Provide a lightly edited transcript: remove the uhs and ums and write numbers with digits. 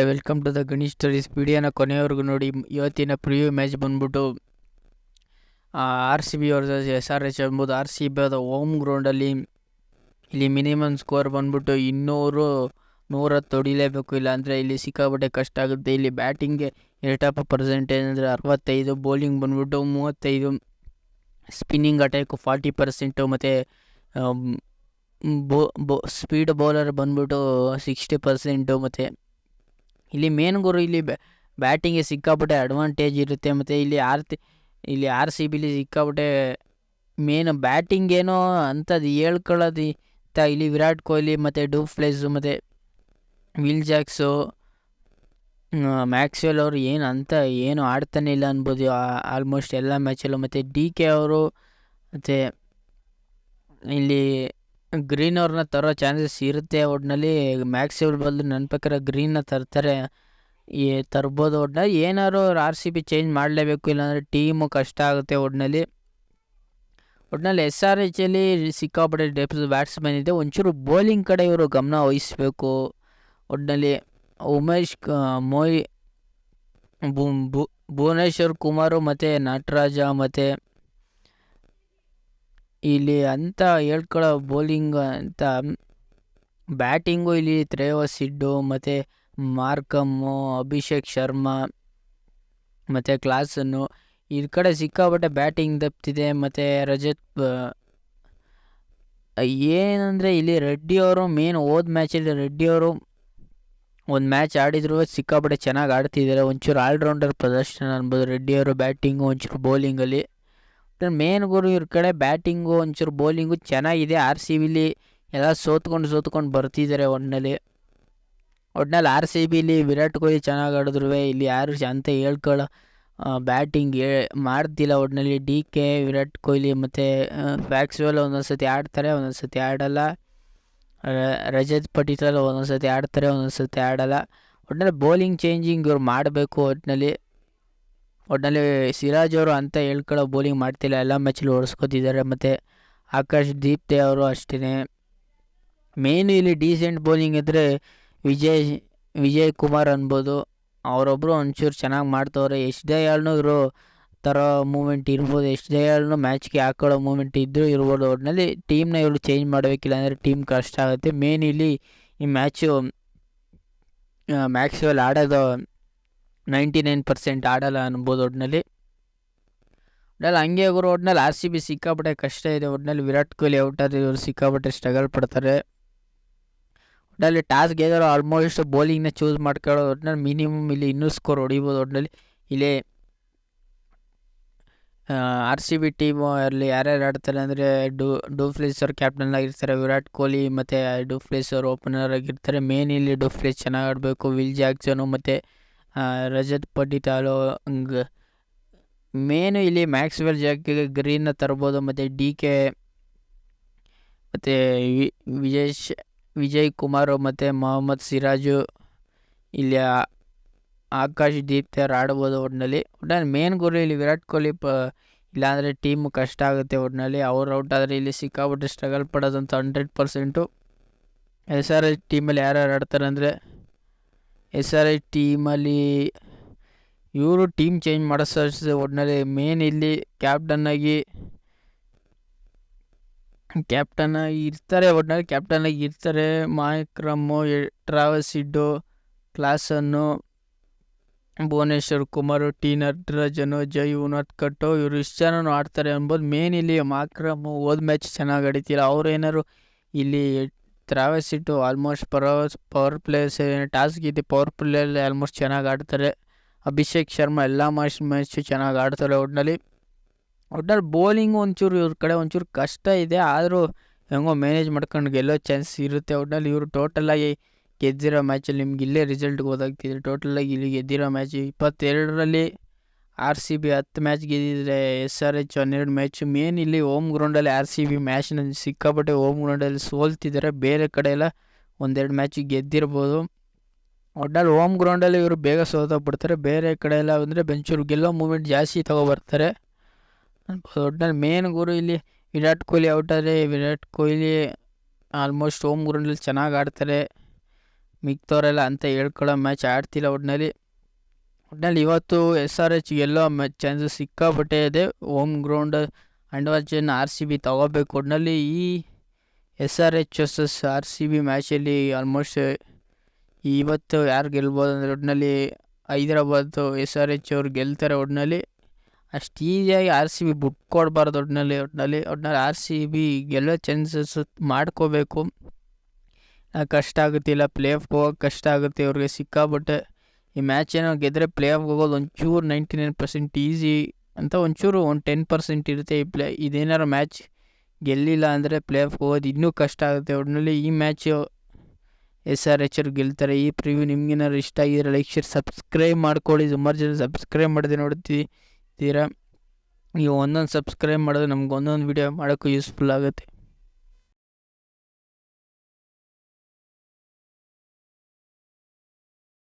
Welcome to the Ganesh studies. ವಿಡಿಯೋನ ಕೊನೆಯವರೆಗೂ ನೋಡಿ. ಇವತ್ತಿನ ಪ್ರಿವ್ಯೂ ಮ್ಯಾಚ್ ಬಂದ್ಬಿಟ್ಟು RCB ವರ್ಸಸ್ SRH ಎಂಬುದು. RCB ಅದು ಹೋಮ್ ಗ್ರೌಂಡಲ್ಲಿ. ಇಲ್ಲಿ ಮಿನಿಮಮ್ ಸ್ಕೋರ್ ಬಂದ್ಬಿಟ್ಟು 100 ಹೊಡಿಲೇಬೇಕು, ಇಲ್ಲಾಂದರೆ ಇಲ್ಲಿ ಸಿಕ್ಕಾಪಟ್ಟೆ ಕಷ್ಟ ಆಗುತ್ತೆ. ಇಲ್ಲಿ ಬ್ಯಾಟಿಂಗ್ಗೆ ರೇಟ್ ಪರ್ಸೆಂಟೇಜ್ ಅಂದರೆ 65, ಬೌಲಿಂಗ್ ಬಂದ್ಬಿಟ್ಟು 35, ಸ್ಪಿನ್ನಿಂಗ್ ಅಟ್ಯಾಕು 40%, ಮತ್ತು ಸ್ಪೀಡ್ ಬೌಲರ್ ಬಂದ್ಬಿಟ್ಟು 60%. ಮತ್ತು ಇಲ್ಲಿ ಮೇನ್ ಗುರು ಇಲ್ಲಿ ಬ್ಯಾಟಿಂಗ್ಗೆ ಸಿಕ್ಕಾಪಟ್ಟೆ ಅಡ್ವಾಂಟೇಜ್ ಇರುತ್ತೆ. ಮತ್ತು ಇಲ್ಲಿ RCBಲಿ ಸಿಕ್ಕಾಪಟ್ಟೆ ಮೇನ್ ಬ್ಯಾಟಿಂಗ್ ಏನೋ ಅಂಥದ್ದು ಹೇಳ್ಕೊಳ್ಳೋದು. ಇಲ್ಲಿ ವಿರಾಟ್ ಕೊಹ್ಲಿ ಮತ್ತು ಡೂಪ್ಲೆಕ್ಸು ಮತ್ತು ವಿಲ್ ಜಾಕ್ಸು, ಮ್ಯಾಕ್ಸ್ವೆಲ್ ಅವರು ಏನು ಆಡ್ತಾನೆ ಇಲ್ಲ ಅನ್ಬೋದು ಆಲ್ಮೋಸ್ಟ್ ಎಲ್ಲ ಮ್ಯಾಚಲ್ಲೂ. ಮತ್ತು DK ಅವರು ಮತ್ತು ಇಲ್ಲಿ ಗ್ರೀನ್ ಅವ್ರನ್ನ ತರೋ ಚಾನ್ಸಸ್ ಇರುತ್ತೆ. ಒಟ್ಟಿನಲ್ಲಿ ಮ್ಯಾಕ್ಸ್ವೆಲ್ ಬದಲು ನನ್ನ ಪ್ರಕಾರ ಗ್ರೀನ್ನ ತರ್ಬೋದು. ಒಟ್ಟಿನಲ್ಲಿ ಏನಾದ್ರು RCB ಚೇಂಜ್ ಮಾಡಲೇಬೇಕು, ಇಲ್ಲಾಂದರೆ ಟೀಮು ಕಷ್ಟ ಆಗುತ್ತೆ. ಒಟ್ಟಿನಲ್ಲಿ SRHಲ್ಲಿ ಸಿಕ್ಕಾಪಟ್ಟೆ ಡೆಪ್ಸ್ ಬ್ಯಾಟ್ಸ್ಮನ್ ಇದೆ. ಒಂಚೂರು ಬೌಲಿಂಗ್ ಕಡೆ ಇವರು ಗಮನ ವಹಿಸಬೇಕು. ಒಟ್ಟಿನಲ್ಲಿ ಭುವನೇಶ್ವರ್ ಕುಮಾರು ಮತ್ತು ನಟರಾಜ, ಮತ್ತು ಇಲ್ಲಿ ಅಂತ ಹೇಳ್ಕೊಳ್ಳೋ ಬೌಲಿಂಗ್ ಅಂತ ಬ್ಯಾಟಿಂಗು ಇಲ್ಲಿ ತ್ರೇವಸ್ ಸಿಡ್ಡು ಮತ್ತು ಮಾರ್ಕಮ್ಮು, ಅಭಿಷೇಕ್ ಶರ್ಮಾ ಮತ್ತು ಕ್ಲಾಸನ್ನು ಈ ಕಡೆ ಸಿಕ್ಕಾಪಟ್ಟೆ ಬ್ಯಾಟಿಂಗ್ ದಪ್ತಿದೆ. ಮತ್ತು ರಜತ್ ಏನಂದರೆ ಇಲ್ಲಿ ರೆಡ್ಡಿ ಅವರು ಮೇನ್ ಹೋದ ಮ್ಯಾಚಲ್ಲಿ ರೆಡ್ಡಿ ಅವರು ಒಂದು ಮ್ಯಾಚ್ ಆಡಿದ್ರು, ಸಿಕ್ಕಾಪಟ್ಟೆ ಚೆನ್ನಾಗಿ ಆಡ್ತಿದ್ದಾರೆ. ಒಂಚೂರು ಆಲ್ರೌಂಡರ್ ಪ್ರದರ್ಶನ ಅನ್ಬೋದು ರೆಡ್ಡಿಯವರು ಬ್ಯಾಟಿಂಗು ಒಂಚೂರು ಬೌಲಿಂಗಲ್ಲಿ. ಮೇನ್ ಗುರು ಇವ್ರ ಕಡೆ ಬ್ಯಾಟಿಂಗು ಒಂಚೂರು ಬೌಲಿಂಗು ಚೆನ್ನಾಗಿದೆ. RCBಲಿ ಎಲ್ಲ ಸೋತ್ಕೊಂಡು ಬರ್ತಿದ್ದಾರೆ. ಒಟ್ಟಿನಲ್ಲಿ RCBಲಿ ವಿರಾಟ್ ಕೊಹ್ಲಿ ಚೆನ್ನಾಗಿ ಆಡಿದ್ರು, ಇಲ್ಲಿ ಯಾರು ಅಂತ ಹೇಳ್ಕೊಳ್ಳೋ ಬ್ಯಾಟಿಂಗ್ ಮಾಡ್ತಿಲ್ಲ. ಒಟ್ಟಿನಲ್ಲಿ DK, ವಿರಾಟ್ ಕೊಹ್ಲಿ ಮತ್ತು ಮ್ಯಾಕ್ಸ್ವೆಲ್ ಒಂದೊಂದ್ಸತಿ ಆಡ್ತಾರೆ, ಒಂದೊಂದ್ಸತಿ ಆಡಲ್ಲ. ರಜತ್ ಪಟಿದಾರ್ ಒಂದೊಂದ್ಸತಿ ಆಡ್ತಾರೆ, ಒಂದೊಂದ್ಸತಿ ಆಡಲ್ಲ. ಒಟ್ಟಿನಲ್ಲಿ ಬೌಲಿಂಗ್ ಚೇಂಜಿಂಗ್ ಇವ್ರು ಮಾಡಬೇಕು. ಒಟ್ಟಿನಲ್ಲಿ ಸಿರಾಜ್ ಅವರು ಅಂತ ಹೇಳ್ಕೊಳ್ಳೋ ಬೌಲಿಂಗ್ ಮಾಡ್ತಿಲ್ಲ, ಎಲ್ಲ ಮ್ಯಾಚಲ್ಲಿ ಓಡಿಸ್ಕೊತಿದ್ದಾರೆ. ಮತ್ತು ಆಕಾಶ್ ದೀಪ್ತೆ ಅವರು ಅಷ್ಟೇ. ಮೇನು ಇಲ್ಲಿ ಡೀಸೆಂಟ್ ಬೌಲಿಂಗ್ ಇದ್ದರೆ ವಿಜಯ್ ಕುಮಾರ್ ಅನ್ಬೋದು. ಅವರೊಬ್ಬರು ಒಂಚೂರು ಚೆನ್ನಾಗಿ ಮಾಡ್ತವ್ರೆ. ಎಸ್ ದಯಾಳ್ನು ಇವರು ಥರ ಮೂಮೆಂಟ್ ಇರ್ಬೋದು, ಎಸ್ ದಯಾಳ್ನು ಮ್ಯಾಚ್ಗೆ ಹಾಕೊಳ್ಳೋ ಮೂಮೆಂಟ್ ಇದ್ದರೂ ಇರ್ಬೋದು. ಒಟ್ಟಿನಲ್ಲಿ ಟೀಮ್ನ ಇವರು ಚೇಂಜ್ ಮಾಡಬೇಕಿಲ್ಲ ಅಂದರೆ ಟೀಮ್ ಕಷ್ಟ ಆಗುತ್ತೆ. ಮೇನ್ ಇಲ್ಲಿ ಈ ಮ್ಯಾಚು ಮ್ಯಾಕ್ಸ್ವೆಲ್ ಆಡೋದು 99% ಆಡಲ್ಲ ಅನ್ಬೋದು. ಒಟ್ಟಿನಲ್ಲಿ ಹಂಗೆ ಅವರು RCB ಸಿಕ್ಕಾಪಟ್ಟೆ ಕಷ್ಟ ಇದೆ. ಒಟ್ಟಿನಲ್ಲಿ ವಿರಾಟ್ ಕೊಹ್ಲಿ ಔಟ್ ಆದರೆ ಇವರು ಸಿಕ್ಕಾಪಟ್ಟೆ ಸ್ಟ್ರಗಲ್ ಪಡ್ತಾರೆ. ಒಟ್ಟಿನಲ್ಲಿ ಟಾಸ್ ಗೆದ್ದರು ಆಲ್ಮೋಸ್ಟ್ ಬೌಲಿಂಗ್ನ ಚೂಸ್ ಮಾಡ್ಕೊಳ್ಳೋದು. ಒಟ್ಟಿನಲ್ಲಿ ಮಿನಿಮಮ್ ಇಲ್ಲಿ 200 ಸ್ಕೋರ್ ಹೊಡಿಬೋದು. ಒಟ್ಟಿನಲ್ಲಿ ಇಲ್ಲಿ RCB ಟೀಮು ಅಲ್ಲಿ ಯಾರ್ಯಾರು ಆಡ್ತಾರೆ ಅಂದರೆ ಡೂಪ್ಲೆಕ್ಸ್ ಅವರು ಕ್ಯಾಪ್ಟನ್ ಆಗಿರ್ತಾರೆ, ವಿರಾಟ್ ಕೊಹ್ಲಿ ಮತ್ತು ಡೂಪ್ಲೆಕ್ಸ್ ಅವರು ಓಪನರ್ ಆಗಿರ್ತಾರೆ. ಮೇನ್ ಇಲ್ಲಿ ಡೂಪ್ಲೆಕ್ಸ್ ಚೆನ್ನಾಗಿ ಆಡಬೇಕು, ವಿಲ್ ಜಾಕ್ಸನು ಮತ್ತು ರಜತ್ ಪಟಿದಾರ್. ಮೇನು ಇಲ್ಲಿ ಮ್ಯಾಕ್ಸ್ವೆಲ್ ಜಾಕಿಗೆ ಗ್ರೀನ್ನ ತರ್ಬೋದು. ಮತ್ತು DK ಮತ್ತು ವಿಜಯ್ ಕುಮಾರ್ ಮತ್ತು ಮೊಹಮ್ಮದ್ ಸಿರಾಜು, ಇಲ್ಲಿ ಆಕಾಶ್ ದೀಪ್ತೆ ಅವ್ರು ಆಡ್ಬೋದು. ಒಟ್ಟಿನಲ್ಲಿ ಮೇನ್ ಗುರು ಇಲ್ಲಿ ವಿರಾಟ್ ಕೊಹ್ಲಿ ಇಲ್ಲಾಂದರೆ ಟೀಮು ಕಷ್ಟ ಆಗುತ್ತೆ. ಒಟ್ಟಿನಲ್ಲಿ ಅವ್ರು ಔಟ್ ಆದರೆ ಇಲ್ಲಿ ಸಿಕ್ಕಾಪಟ್ಟೆ ಸ್ಟ್ರಗಲ್ ಪಡೋದಂತ 100%. SRH ಟೀಮಲ್ಲಿ ಯಾರ್ಯಾರು ಆಡ್ತಾರೆ ಅಂದರೆ SRH ಟೀಮಲ್ಲಿ ಇವರು ಟೀಮ್ ಚೇಂಜ್ ಮಾಡಿಸೋ. ಒಟ್ಟಿನಲ್ಲಿ ಮೇನ್ ಇಲ್ಲಿ ಕ್ಯಾಪ್ಟನ್ ಆಗಿ ಇರ್ತಾರೆ. ಒಟ್ಟಿನಲ್ಲಿ ಕ್ಯಾಪ್ಟನ್ ಆಗಿ ಇರ್ತಾರೆ ಮಾಯಕ್ರಮ್ಮು, ಟ್ರಾವಸ್ ಸಿಡ್ಡು, ಕ್ಲಾಸನ್ನು, ಭುವನೇಶ್ವರ್ ಕುಮಾರ್, ನಟರಾಜನು, ಜೈ ಉನತ್ಕಟ್ಟು, ಇವರು ಇಷ್ಟು ಜನನು ಆಡ್ತಾರೆ ಅನ್ಬೋದು. ಮೇನ್ ಇಲ್ಲಿ ಮಾಕ್ರಮ್ಮು ಹೋದ ಮ್ಯಾಚ್ ಚೆನ್ನಾಗಿ ಆಡಿತಿಲ್ಲ. ಅವ್ರು ಏನಾರು ಇಲ್ಲಿ ಟ್ರಾವಸ್ siddu almost power players toss ಗೆದ್ದು ಪವರ್ ಪ್ಲೇಯಲ್ಲಿ ಆಲ್ಮೋಸ್ಟ್ ಚೆನ್ನಾಗಿ ಆಡ್ತಾರೆ. ಅಭಿಷೇಕ್ ಶರ್ಮಾ ಎಲ್ಲ ಮ್ಯಾಚು ಚೆನ್ನಾಗಿ ಆಡ್ತಾರೆ. ಒಟ್ಟಿನಲ್ಲಿ ಬೌಲಿಂಗು ಒಂಚೂರು ಇವ್ರ ಕಡೆ ಒಂಚೂರು ಕಷ್ಟ ಇದೆ, ಆದರೂ ಹೆಂಗೋ ಮ್ಯಾನೇಜ್ ಮಾಡ್ಕೊಂಡು ಗೆಲ್ಲೋ ಚಾನ್ಸ್ ಇರುತ್ತೆ. ಒಟ್ಟಿನಲ್ಲಿ ಇವರು ಟೋಟಲಾಗಿ ಗೆದ್ದಿರೋ ಮ್ಯಾಚಲ್ಲಿ ನಿಮ್ಗೆ ಇಲ್ಲೇ ರಿಸಲ್ಟ್ ಗೊತ್ತಾಗ್ತಿದೆ. ಟೋಟಲಾಗಿ ಇಲ್ಲಿ ಗೆದ್ದಿರೋ ಮ್ಯಾಚ್ 22ರಲ್ಲಿ RCB 10 ಮ್ಯಾಚ್ ಗೆದ್ದಿದ್ರೆ, SRH 12 ಮ್ಯಾಚು. ಮೇನ್ ಇಲ್ಲಿ ಹೋಮ್ ಗ್ರೌಂಡಲ್ಲಿ RCB ಮ್ಯಾಚ್ನ ಸಿಕ್ಕಾಪಟ್ಟೆ ಹೋಮ್ ಗ್ರೌಂಡಲ್ಲಿ ಸೋಲ್ತಿದ್ದಾರೆ. ಬೇರೆ ಕಡೆ ಎಲ್ಲ 1-2 ಮ್ಯಾಚ್ ಗೆದ್ದಿರ್ಬೋದು. ಒಟ್ಟಿನಲ್ಲಿ ಹೋಮ್ ಗ್ರೌಂಡಲ್ಲಿ ಇವರು ಬೇಗ ಸೋತೋಗ್ಬಿಡ್ತಾರೆ. ಬೇರೆ ಕಡೆ ಎಲ್ಲ ಅಂದರೆ ಬೆಂಚೂರು ಗೆಲ್ಲೋ ಮೂಮೆಂಟ್ ಜಾಸ್ತಿ ತೊಗೊಬರ್ತಾರೆ. ಒಟ್ಟಿನಲ್ಲಿ ಮೇನ್ ಗುರು ಇಲ್ಲಿ ವಿರಾಟ್ ಕೊಹ್ಲಿ ಔಟ್ ಆದರೆ ವಿರಾಟ್ ಕೊಹ್ಲಿ ಆಲ್ಮೋಸ್ಟ್ ಹೋಮ್ ಗ್ರೌಂಡಲ್ಲಿ ಚೆನ್ನಾಗಿ ಆಡ್ತಾರೆ. ಮಿಕ್ತವರೆಲ್ಲ ಅಂತ ಹೇಳ್ಕೊಳ್ಳೋ ಮ್ಯಾಚ್ ಆಡ್ತಿಲ್ಲ. ಒಟ್ಟಿನಲ್ಲಿ ಇವತ್ತು SRH ಗೆಲ್ಲೋ ಚಾನ್ಸಸ್ ಸಿಕ್ಕಾಪಟ್ಟೆ ಇದೆ. ಹೋಮ್ ಗ್ರೌಂಡ್ ಅಂಡರ್ವಾಚನ್ನು RCB ತಗೋಬೇಕು. ಒಟ್ಟಿನಲ್ಲಿ ಈ SRH ವರ್ಸಸ್ RCB ಮ್ಯಾಚಲ್ಲಿ ಆಲ್ಮೋಸ್ಟ್ ಇವತ್ತು ಯಾರು ಗೆಲ್ಬೋದು ಅಂದರೆ ಒಟ್ಟಿನಲ್ಲಿ ಹೈದರಾಬಾದು SRH ಅವ್ರು ಗೆಲ್ತಾರೆ. ಒಟ್ಟಿನಲ್ಲಿ ಅಷ್ಟು ಈಸಿಯಾಗಿ RCB ಬಿಟ್ಕೊಡ್ಬಾರ್ದು. ಒಟ್ಟಿನಲ್ಲಿ RCB ಗೆಲ್ಲೋ ಚಾನ್ಸಸ್ ಮಾಡ್ಕೋಬೇಕು. ಕಷ್ಟ ಆಗುತ್ತಿಲ್ಲ, ಪ್ಲೇ ಆಫ್ಗೆ ಹೋಗೋಕೆ ಕಷ್ಟ ಆಗುತ್ತೆ ಅವ್ರಿಗೆ ಸಿಕ್ಕಾಬಟ್ಟೆ. ಈ ಮ್ಯಾಚ್ ಏನೋ ಗೆದ್ದರೆ ಪ್ಲೇ ಆಫ್ಗೆ ಹೋಗೋದು ಒಂಚೂರು 99% ಈಸಿ ಅಂತ, ಒಂಚೂರು 10% ಇರುತ್ತೆ. ಇದೇನಾರು ಮ್ಯಾಚ್ ಗೆಲ್ಲಿಲ್ಲ ಅಂದರೆ ಪ್ಲೇ ಆಫ್ಗೆ ಹೋಗೋದು ಇನ್ನೂ ಕಷ್ಟ ಆಗುತ್ತೆ. ಒಟ್ಟಿನಲ್ಲಿ ಈ ಮ್ಯಾಚು SRH ಅವ್ರು ಗೆಲ್ತಾರೆ. ಈ ಪ್ರಿವ್ಯೂ ನಿಮ್ಗೇನಾದ್ರು ಇಷ್ಟ ಆಗಿದ್ರೆ ಲೈಕ್ ಶೇರ್ ಸಬ್ಸ್ಕ್ರೈಬ್ ಮಾಡ್ಕೊಳ್ಳಿ. ಸುಮಾರು ಜನ ಸಬ್ಸ್ಕ್ರೈಬ್ ಮಾಡದೆ ನೋಡ್ತಿದ್ದೀರಾ. ನೀವು ಒಂದೊಂದು ಸಬ್ಸ್ಕ್ರೈಬ್ ಮಾಡೋದು ನಮ್ಗೆ ಒಂದೊಂದು ವೀಡಿಯೋ ಮಾಡೋಕ್ಕೂ ಯೂಸ್ಫುಲ್ ಆಗುತ್ತೆ.